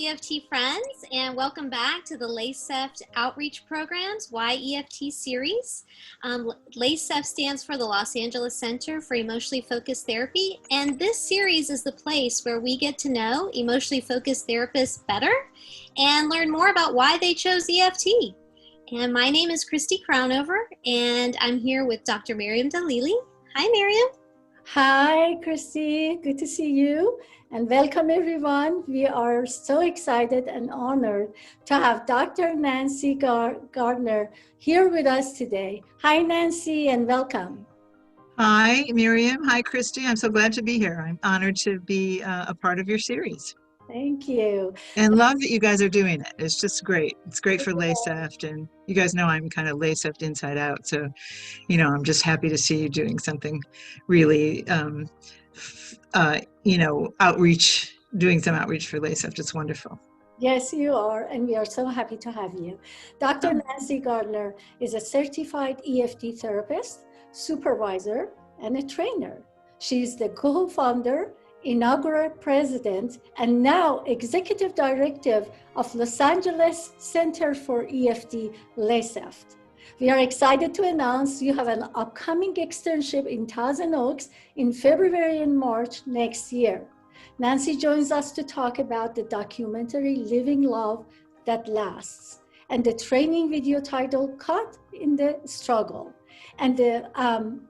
EFT friends, and welcome back to the LACEFT Outreach Program's Why EFT series. LACEFT stands for the Los Angeles Center for Emotionally Focused Therapy, and this series is the place where we get to know emotionally focused therapists better and learn more about why they chose EFT. And my name is Christy Crownover, and I'm here with Dr. Miriam Dalili. Hi, Miriam. Hi, Christy. Good to see you. And welcome, everyone. We are so excited and honored to have Dr. Nancy Gardner here with us today. Hi, Nancy, and welcome. Hi, Miriam. Hi, Christy. I'm so glad to be here. I'm honored to be a part of your series. Thank you. And love that you guys are doing it. It's just great. It's great for LACEFT. And you guys know I'm kind of LACEFT inside out. So, you know, I'm just happy to see you doing something really, outreach, doing some outreach for LACEFT. It's wonderful. Yes, you are. And we are so happy to have you. Dr. Nancy Gardner is a certified EFT therapist, supervisor, and a trainer. She is the co-founder, inaugural president, and now executive director of Los Angeles Center for EFT, LACEFT. We are excited to announce you have an upcoming externship in Thousand Oaks in February and March next year. Nancy joins us to talk about the documentary Living Love That Lasts and the training video titled Caught in the Struggle. And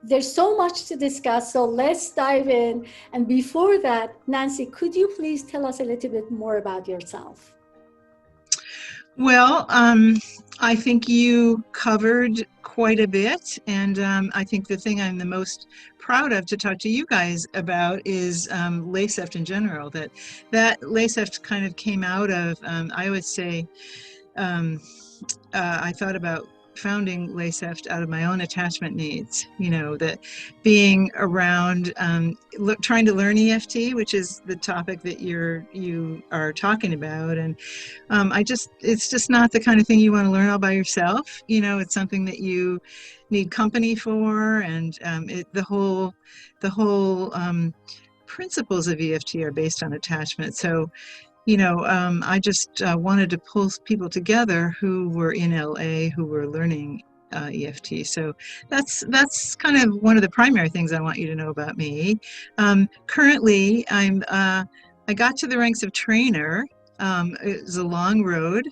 there's so much to discuss, so let's dive in. And before that, Nancy, could you please tell us a little bit more about yourself? Well, I think you covered quite a bit, and I think the thing I'm the most proud of to talk to you guys about is LACEFT in general. That LACEFT kind of came out of, I would say, I thought about founding LACEFT out of my own attachment needs, you know, that being around, trying to learn EFT, which is the topic that you are talking about. And it's just not the kind of thing you want to learn all by yourself. You know, it's something that you need company for. And the whole principles of EFT are based on attachment. So, you know, I just wanted to pull people together who were in LA, who were learning EFT. So that's kind of one of the primary things I want you to know about me. Currently, I got to the ranks of trainer. It was a long road.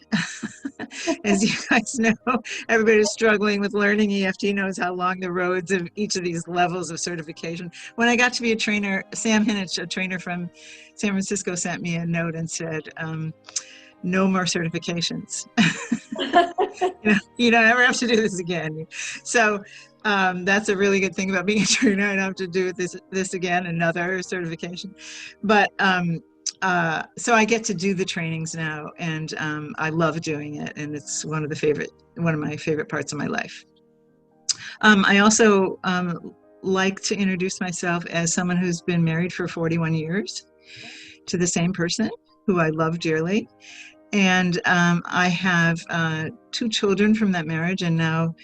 As you guys know, everybody who's struggling with learning EFT knows how long the roads of each of these levels of certification. When I got to be a trainer, Sam Hinich, a trainer from San Francisco, sent me a note and said, no more certifications. You don't ever have to do this again. So that's a really good thing about being a trainer. I don't have to do this again, another certification. But so I get to do the trainings now, and I love doing it, and it's one of my favorite parts of my life. I also like to introduce myself as someone who's been married for 41 years to the same person who I love dearly, and I have 2 children from that marriage, and now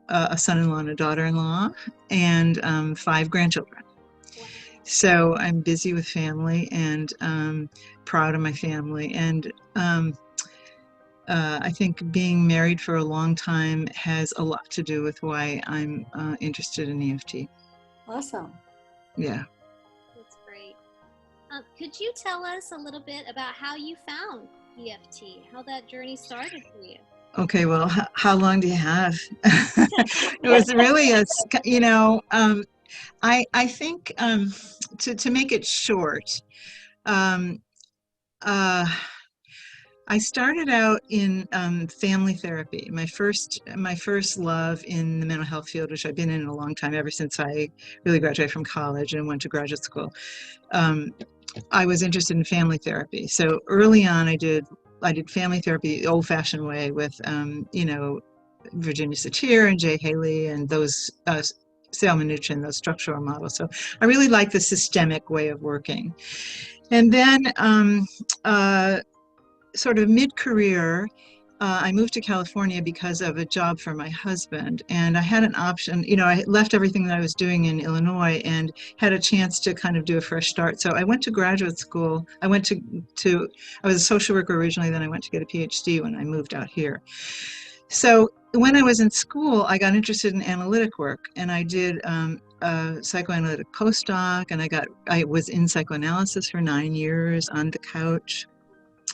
a son-in-law and a daughter-in-law, and 5 grandchildren. So I'm busy with family and proud of my family. And I think being married for a long time has a lot to do with why I'm interested in EFT. Awesome. Yeah. That's great. Could you tell us a little bit about how you found EFT, how that journey started for you? Okay, well, how long do you have? It was really I think to make it short, I started out in family therapy. My first love in the mental health field, which I've been in a long time, ever since I really graduated from college and went to graduate school. I was interested in family therapy. So early on, I did family therapy the old-fashioned way with Virginia Satir and Jay Haley and those Sal Minuchin, those structural models. So I really like the systemic way of working. And then sort of mid-career, I moved to California because of a job for my husband, and I had an option. You know, I left everything that I was doing in Illinois and had a chance to kind of do a fresh start. So I went to graduate school. I went to I was a social worker originally, then I went to get a PhD when I moved out here. So when I was in school, I got interested in analytic work, and I did a psychoanalytic postdoc, and I was in psychoanalysis for 9 years on the couch.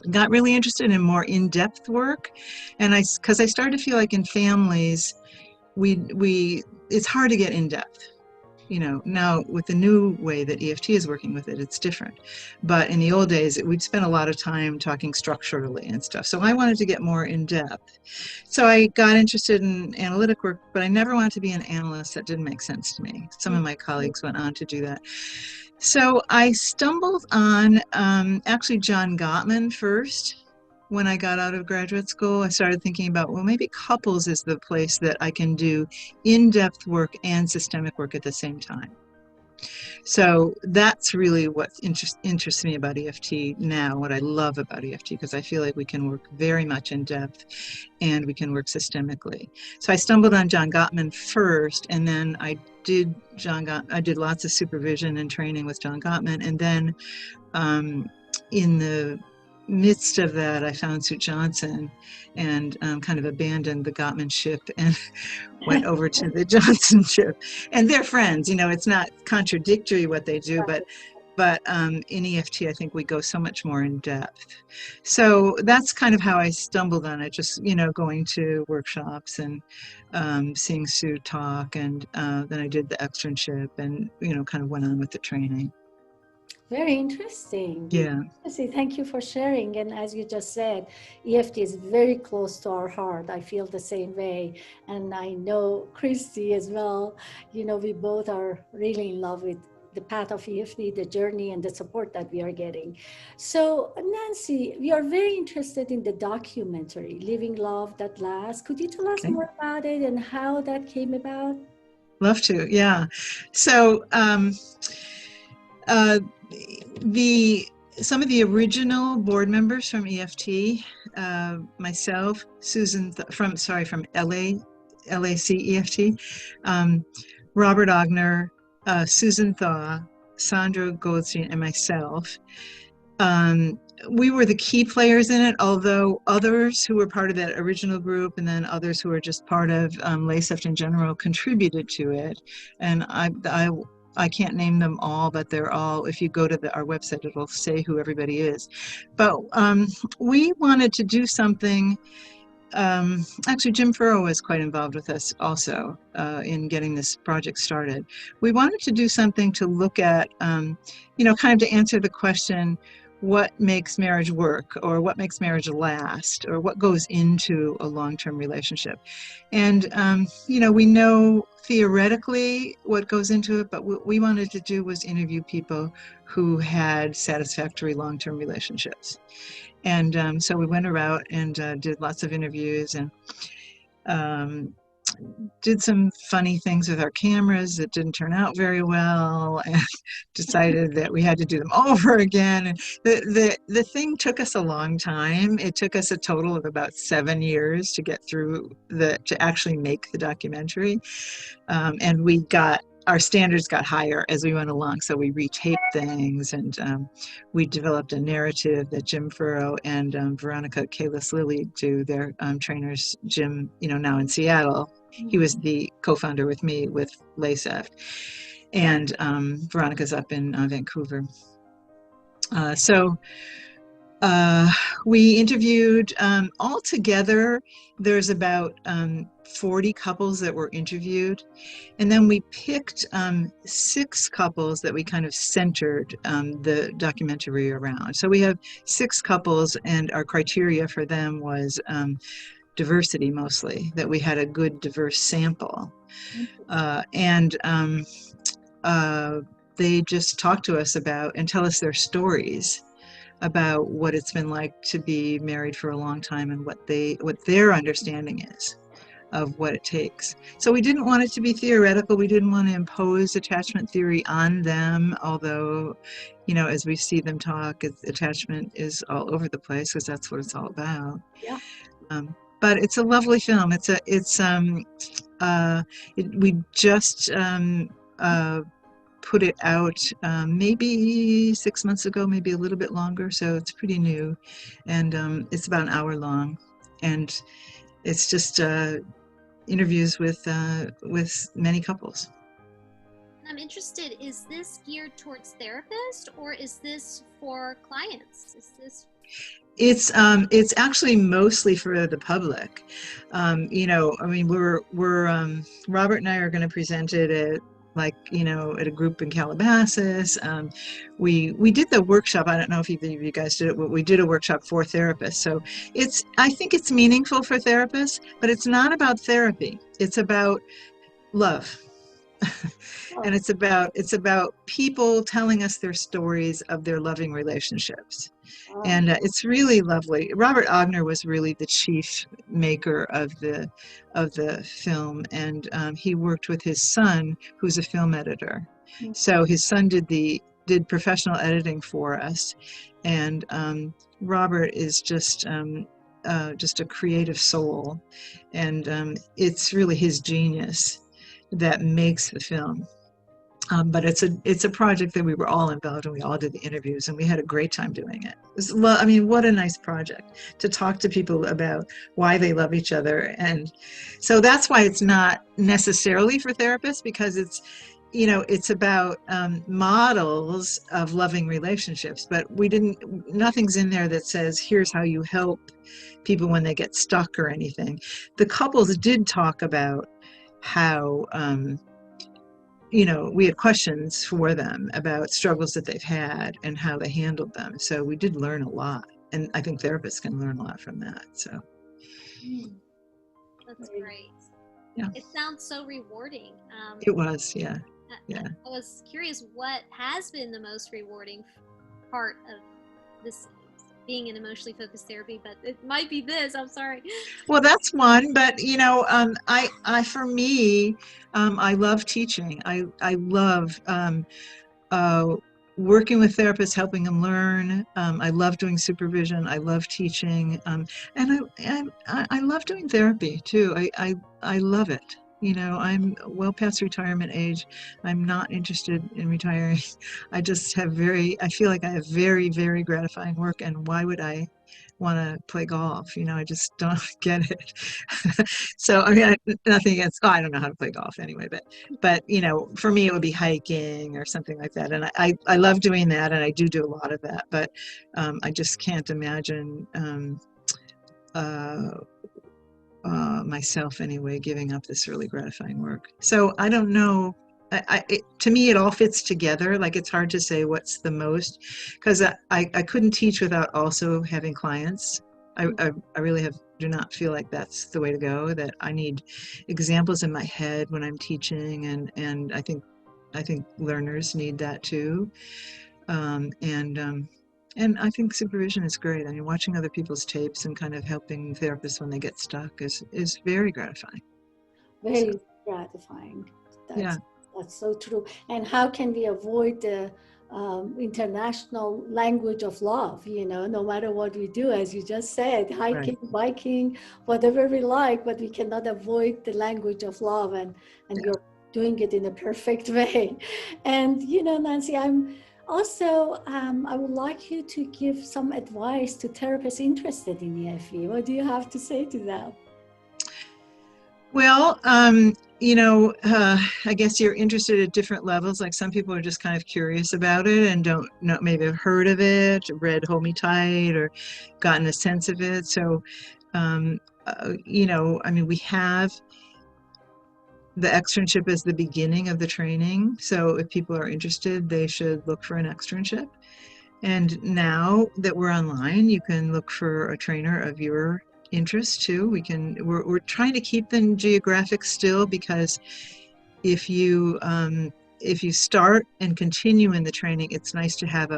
Got really interested in more in-depth work, and because I started to feel like in families, it's hard to get in-depth. You know, now with the new way that EFT is working with it, it's different. But in the old days, we'd spend a lot of time talking structurally and stuff. So I wanted to get more in depth. So I got interested in analytic work, but I never wanted to be an analyst. That didn't make sense to me. Some of my colleagues went on to do that. So I stumbled on actually John Gottman first. When I got out of graduate school, I started thinking about, well, maybe couples is the place that I can do in-depth work and systemic work at the same time. So that's really what interests me about EFT now, what I love about EFT, because I feel like we can work very much in depth and we can work systemically. So I stumbled on John Gottman first, and then I did lots of supervision and training with John Gottman, and then in the midst of that, I found Sue Johnson and kind of abandoned the Gottman ship and went over to the Johnson ship. And they're friends, you know, it's not contradictory what they do, but in EFT, I think we go so much more in depth. So that's kind of how I stumbled on it, just, you know, going to workshops and seeing Sue talk. And then I did the externship and, you know, kind of went on with the training. Very interesting. Yeah. Thank you for sharing. And as you just said, EFT is very close to our heart. I feel the same way. And I know Christy as well. You know, we both are really in love with the path of EFT, the journey and the support that we are getting. So Nancy, we are very interested in the documentary, Living Love That Lasts. Could you tell us more about it and how that came about? Love to, yeah. So some of the original board members from EFT, myself, Susan from LACEFT, Robert Ogner, Susan Thaw, Sandra Goldstein, and myself. We were the key players in it, although others who were part of that original group and then others who were just part of LACEFT in general contributed to it. And I can't name them all, but they're all, if you go to our website, it'll say who everybody is. But we wanted to do something. Actually, Jim Furrow was quite involved with us also in getting this project started. We wanted to do something to look at, you know, kind of to answer the question, what makes marriage work, or what makes marriage last, or what goes into a long-term relationship. And, you know, we know theoretically what goes into it, but what we wanted to do was interview people who had satisfactory long-term relationships. And so we went around and did lots of interviews and did some funny things with our cameras that didn't turn out very well, and decided that we had to do them over again. And the thing took us a long time. It took us a total of about 7 years to get through to actually make the documentary. And our standards got higher as we went along. So we retaped things, and we developed a narrative that Jim Furrow and Veronica Kalis-Lilly do. Their trainers, Jim, you know, now in Seattle. He was the co-founder with me with LACEFT, and Veronica's up in Vancouver. So we interviewed altogether. There's about 40 couples that were interviewed, and then we picked 6 couples that we kind of centered the documentary around. So we have 6 couples, and our criteria for them was diversity mostly, that we had a good diverse sample. And they just talk to us about and tell us their stories about what it's been like to be married for a long time and what their understanding is of what it takes. So we didn't want it to be theoretical. We didn't want to impose attachment theory on them, although, you know, as we see them talk, attachment is all over the place because that's what it's all about. Yeah. But it's a lovely film. We just put it out maybe 6 months ago, maybe a little bit longer. So it's pretty new, and it's about an hour long, and it's just interviews with many couples. I'm interested, is this geared towards therapists or is this for clients? Is this? It's actually mostly for the public. You know, I mean, we're Robert and I are going to present it at, like, you know, at a group in Calabasas. We did the workshop. I don't know if either of you guys did it, but we did a workshop for therapists. So I think it's meaningful for therapists, but it's not about therapy. It's about love. And it's about people telling us their stories of their loving relationships. And it's really lovely. Robert Ogner was really the chief maker of the film, and he worked with his son, who's a film editor. So his son did professional editing for us, and Robert is just a creative soul, and it's really his genius that makes the film. But it's a project that we were all involved in. We all did the interviews, and we had a great time doing it. I mean, what a nice project to talk to people about why they love each other. And so that's why it's not necessarily for therapists, because it's, you know, it's about models of loving relationships. But nothing's in there that says, here's how you help people when they get stuck or anything. The couples did talk about how, you know, we had questions for them about struggles that they've had and how they handled them. So we did learn a lot. And I think therapists can learn a lot from that. So that's great. Yeah. It sounds so rewarding. It was, yeah. I was curious, what has been the most rewarding part of this being in emotionally focused therapy, but it might be this, I'm sorry. Well, that's one, but you know, for me, I love teaching. I love working with therapists, helping them learn. I love doing supervision. I love teaching, and I love doing therapy too. I love it. You know, I'm well past retirement age. I'm not interested in retiring. I just I feel like I have very, very gratifying work, and why would I want to play golf? You know, I just don't get it. So, I mean, nothing against, I don't know how to play golf anyway, but, you know, for me, it would be hiking or something like that. And I love doing that, and I do a lot of that, but I just can't imagine myself anyway giving up this really gratifying work. So I don't know. To me, it all fits together. Like, it's hard to say what's the most, because I couldn't teach without also having clients. I really do not feel like that's the way to go, that I need examples in my head when I'm teaching, and I think learners need that too. And I think supervision is great. I mean, watching other people's tapes and kind of helping therapists when they get stuck is very gratifying. Very gratifying. That's so true. And how can we avoid the international language of love? You know, no matter what we do, as you just said, hiking, biking, whatever we like, but we cannot avoid the language of love, and you're doing it in a perfect way. And, you know, Nancy, also, I would like you to give some advice to therapists interested in EFT. What do you have to say to them? Well, you know, I guess you're interested at different levels. Like, some people are just kind of curious about it and don't know, maybe have heard of it, read Hold Me Tight, or gotten a sense of it. So, you know, I mean, we have the externship as the beginning of the training. So if people are interested, they should look for an externship. And now that we're online, you can look for a trainer of your interest too. We're trying to keep them geographic still, because if you start and continue in the training, it's nice to have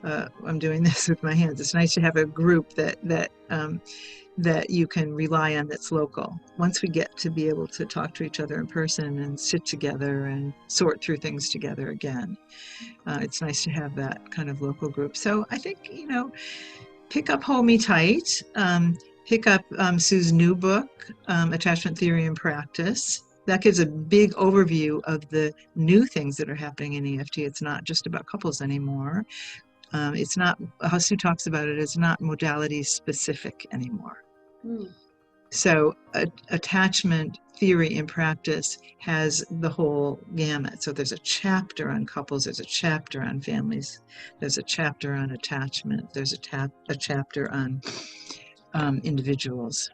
I'm doing this with my hands. It's nice to have a group that you can rely on, that's local. Once we get to be able to talk to each other in person and sit together and sort through things together again, it's nice to have that kind of local group. So I think, you know, pick up Hold Me Tight. pick up Sue's new book, Attachment Theory and Practice. That gives a big overview of the new things that are happening in EFT. It's not just about couples anymore. It's not, how Sue talks about it, it's not modality specific anymore. Mm. So attachment theory and practice has the whole gamut. So there's a chapter on couples, there's a chapter on families, there's a chapter on attachment, there's a chapter on individuals.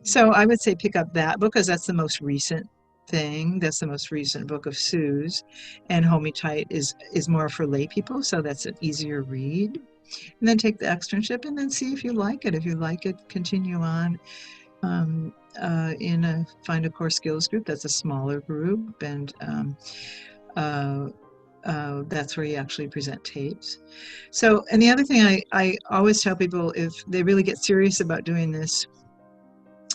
So I would say pick up that book because that's the most recent thing. That's the most recent book of Sue's. And Hold Me Tight is more for lay people, so that's an easier read. And then take the externship and then see if you like it. If you like it, continue on find a core skills group. That's a smaller group, and that's where you actually present tapes. So, and the other thing I always tell people, if they really get serious about doing this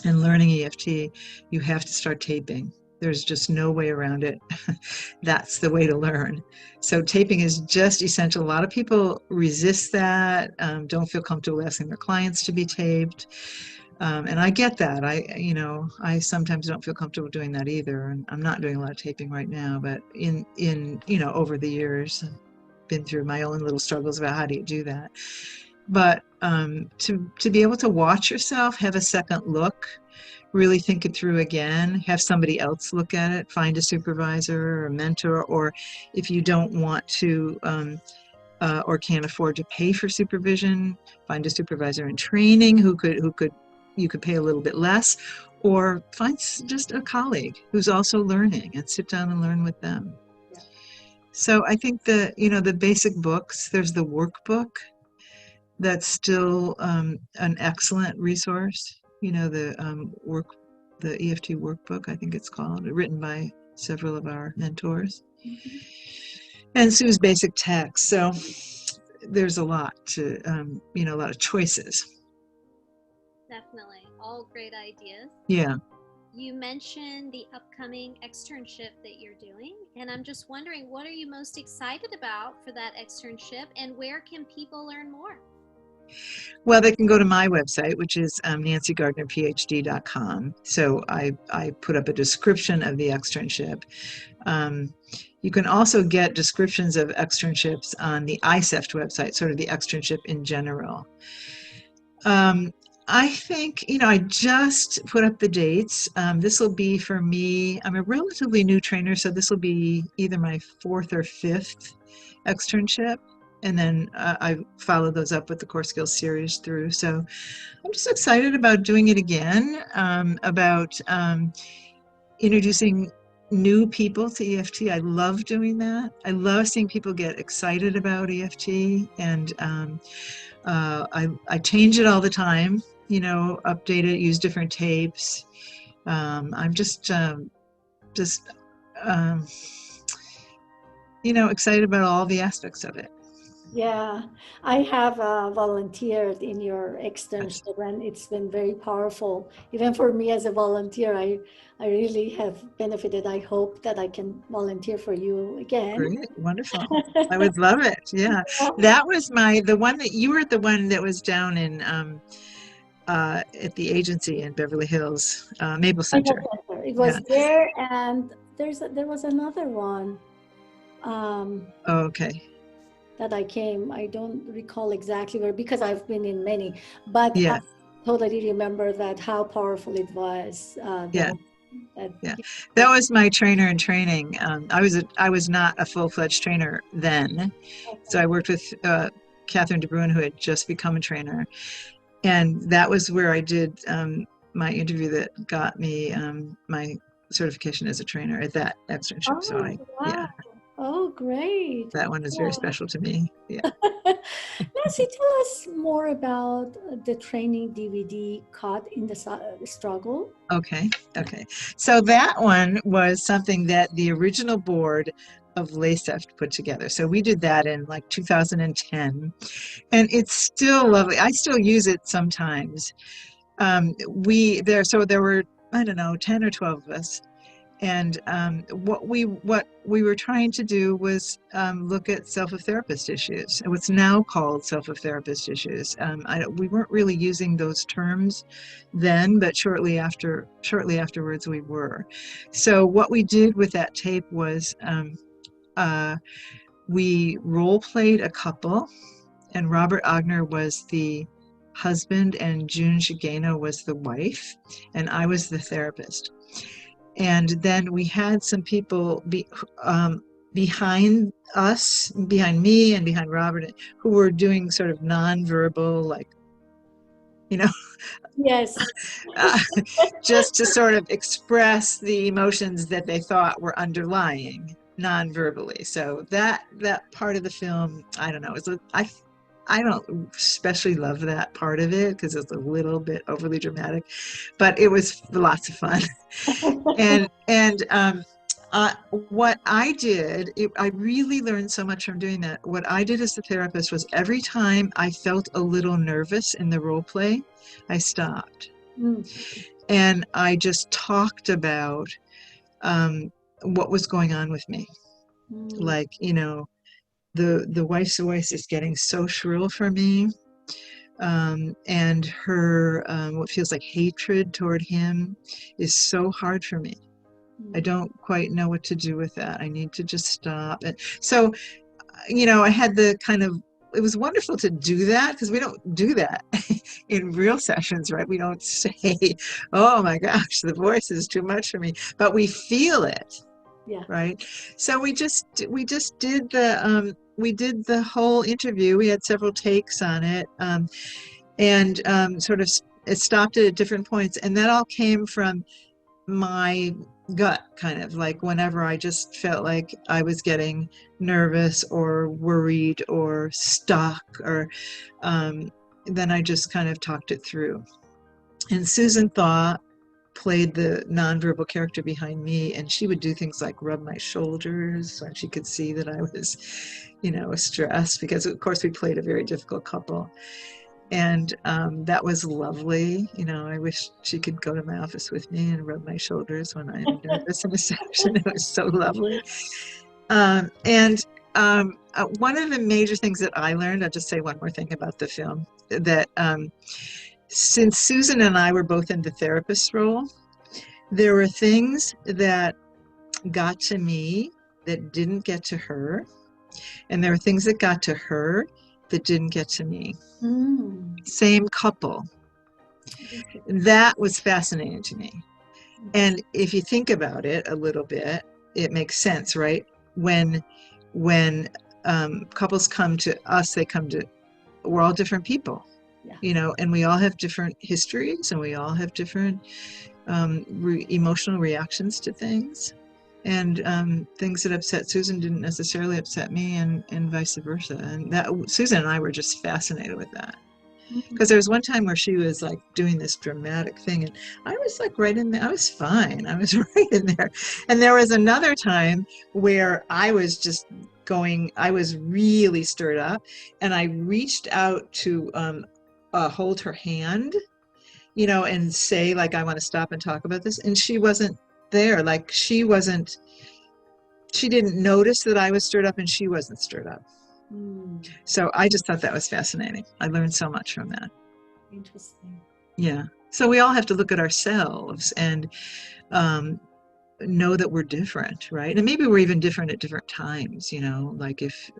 and learning EFT, you have to start taping. There's just no way around it. That's the way to learn. So taping is just essential. A lot of people resist that, don't feel comfortable asking their clients to be taped. And I get that. I sometimes don't feel comfortable doing that either. And I'm not doing a lot of taping right now, but in over the years, I've been through my own little struggles about how do you do that. But to be able to watch yourself, have a second look, really think it through again, have somebody else look at it, find a supervisor or a mentor, or if you don't want to or can't afford to pay for supervision, find a supervisor in training who you could pay a little bit less, or find just a colleague who's also learning and sit down and learn with them. Yeah. So I think the basic books, there's the workbook. That's still an excellent resource. The EFT workbook, I think it's called, written by several of our mentors. Mm-hmm. And Sue's basic text. So there's a lot to, a lot of choices. Definitely. All great ideas. Yeah. You mentioned the upcoming externship that you're doing, and I'm just wondering, what are you most excited about for that externship, and where can people learn more? Well, they can go to my website, which is nancygardnerphd.com. So I put up a description of the externship. You can also get descriptions of externships on the LACEFT website, sort of the externship in general. I think, I just put up the dates. This will be for me, I'm a relatively new trainer, so this will be either my 4th or 5th externship. And then I follow those up with the Core Skills series through. So I'm just excited about doing it again, about introducing new people to EFT. I love doing that. I love seeing people get excited about EFT, and I change it all the time, update it, use different tapes. I'm just excited about all the aspects of it. Yeah, I have volunteered in your externship, and it's been very powerful. Even for me as a volunteer, I really have benefited. I hope that I can volunteer for you again. Great, wonderful. I would love it. Yeah, that was the one that you were the one that was down in at the agency in Beverly Hills, Maple Center. It was there, and there was another one. Okay. That I came, I don't recall exactly where, because I've been in many, but yeah. I totally remember how powerful it was. That was my trainer in training. I was not a full-fledged trainer then, so I worked with Catherine de Bruin, who had just become a trainer, and that was where I did my interview that got me my certification as a trainer at that externship. Wow. Oh, great. That one is very special to me. Yeah. Nancy, tell us more about the training DVD, Caught in the Struggle. Okay. So that one was something that the original board of LACEFT put together. So we did that in like 2010, and it's still lovely. I still use it sometimes. There were, I don't know, 10 or 12 of us. And what we were trying to do was look at self-of-therapist issues, what's now called self-of-therapist issues. We weren't really using those terms then, but shortly afterwards we were. So what we did with that tape was we role-played a couple, and Robert Agner was the husband and June Shigeno was the wife, and I was the therapist. And then we had some people behind us, behind me and behind Robert, who were doing sort of nonverbal, like, Yes. just to sort of express the emotions that they thought were underlying non-verbally. So that part of the film, I don't know, I don't especially love that part of it because it's a little bit overly dramatic, but it was lots of fun. And what I did, I really learned so much from doing that. What I did as the therapist was every time I felt a little nervous in the role play, I stopped. And I just talked about what was going on with me. Like, the wife's voice is getting so shrill for me. And her, what feels like hatred toward him is so hard for me. I don't quite know what to do with that. I need to just stop. And so, I had it was wonderful to do that because we don't do that in real sessions, right? We don't say, oh my gosh, the voice is too much for me, but we feel it. Yeah. Right. So we just did the whole interview. We had several takes on it. And sort of it stopped at different points. And that all came from my gut, kind of like whenever I just felt like I was getting nervous or worried or stuck, or then I just kind of talked it through. And Susan Thaw played the nonverbal character behind me, and she would do things like rub my shoulders when she could see that I was, stressed, because of course we played a very difficult couple. And that was lovely. I wish she could go to my office with me and rub my shoulders when I'm nervous in a session. It was so lovely. And one of the major things that I learned, I'll just say one more thing about the film, that since Susan and I were both in the therapist role, there were things that got to me that didn't get to her. And there were things that got to her that didn't get to me. Same couple. That was fascinating to me. And if you think about it a little bit, it makes sense, right? When couples come to us, we're all different people, and we all have different histories, and we all have different emotional reactions to things. And things that upset Susan didn't necessarily upset me, and vice versa. And that Susan and I were just fascinated with that. Because there was one time where she was like doing this dramatic thing, and I was like right in there. I was fine. I was right in there. And there was another time where I was really stirred up, and I reached out to hold her hand, and say, like, I want to stop and talk about this. And she wasn't there. Like, she didn't notice that I was stirred up, and she wasn't stirred up. So I just thought that was fascinating. I learned so much from that. Interesting. Yeah. So we all have to look at ourselves and know that we're different, right? And maybe we're even different at different times, like if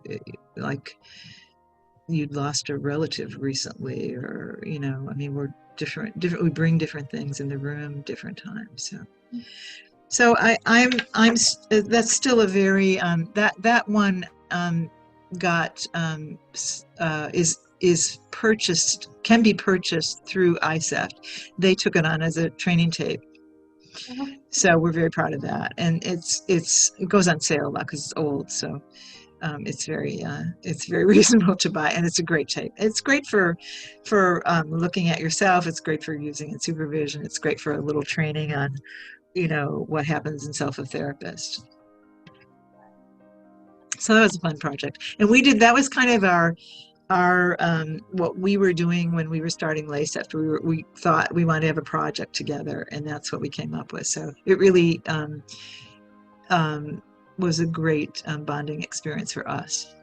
you'd lost a relative recently, or, we're different, we bring different things in the room, different times. So I'm that's still a very, that one got is purchased, can be purchased through LACEFT. They took it on as a training tape. So we're very proud of that, and it goes on sale a lot because it's old. So it's very reasonable to buy, and it's a great tape. It's great for looking at yourself. It's great for using in supervision. It's great for a little training on what happens in self-a-therapist. So that was a fun project, and that was kind of our what we were doing when we were starting LACEFT, we thought we wanted to have a project together, and that's what we came up with. So it really was a great bonding experience for us.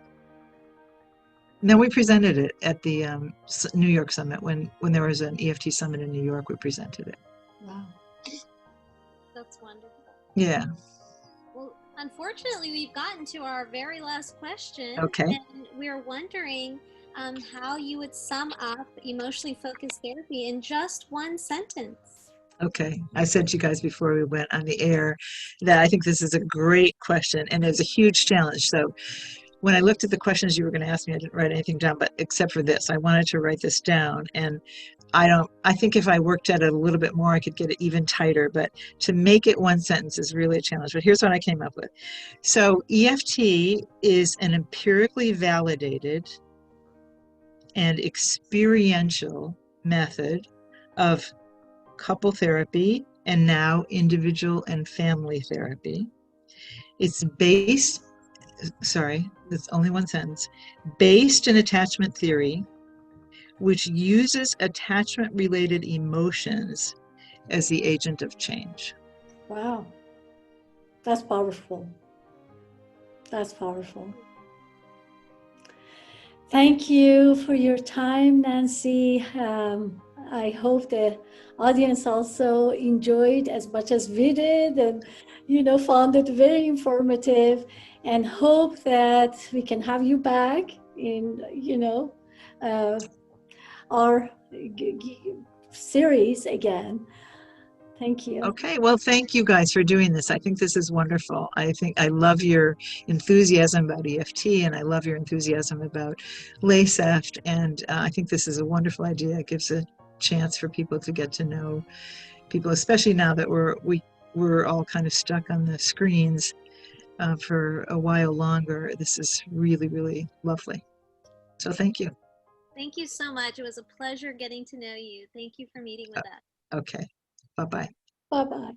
And then we presented it at the New York Summit. When there was an EFT summit in New York, we presented it. Wow. That's wonderful. Yeah. Well, unfortunately, we've gotten to our very last question. Okay. And we're wondering how you would sum up emotionally focused therapy in just one sentence. Okay. I said to you guys before we went on the air that I think this is a great question, and it's a huge challenge. So when I looked at the questions you were going to ask me, I didn't write anything down, but except for this, I wanted to write this down. And I think if I worked at it a little bit more, I could get it even tighter, but to make it one sentence is really a challenge. But here's what I came up with. So EFT is an empirically validated and experiential method of couple therapy and now individual and family therapy. It's based, sorry, that's only one sentence, based in attachment theory, which uses attachment-related emotions as the agent of change. Wow. That's powerful. That's powerful. Thank you for your time, Nancy. I hope the audience also enjoyed as much as we did, and found it very informative, and hope that we can have you back in our series again. Thank you. Okay, well, thank you guys for doing this. I think this is wonderful. I love your enthusiasm about EFT, and I love your enthusiasm about LACEFT, and I think this is a wonderful idea. It gives a chance for people to get to know people, especially now that we're all kind of stuck on the screens for a while longer. This is really, really lovely. So thank you. Thank you so much. It was a pleasure getting to know you. Thank you for meeting with us. Okay, bye-bye. Bye-bye.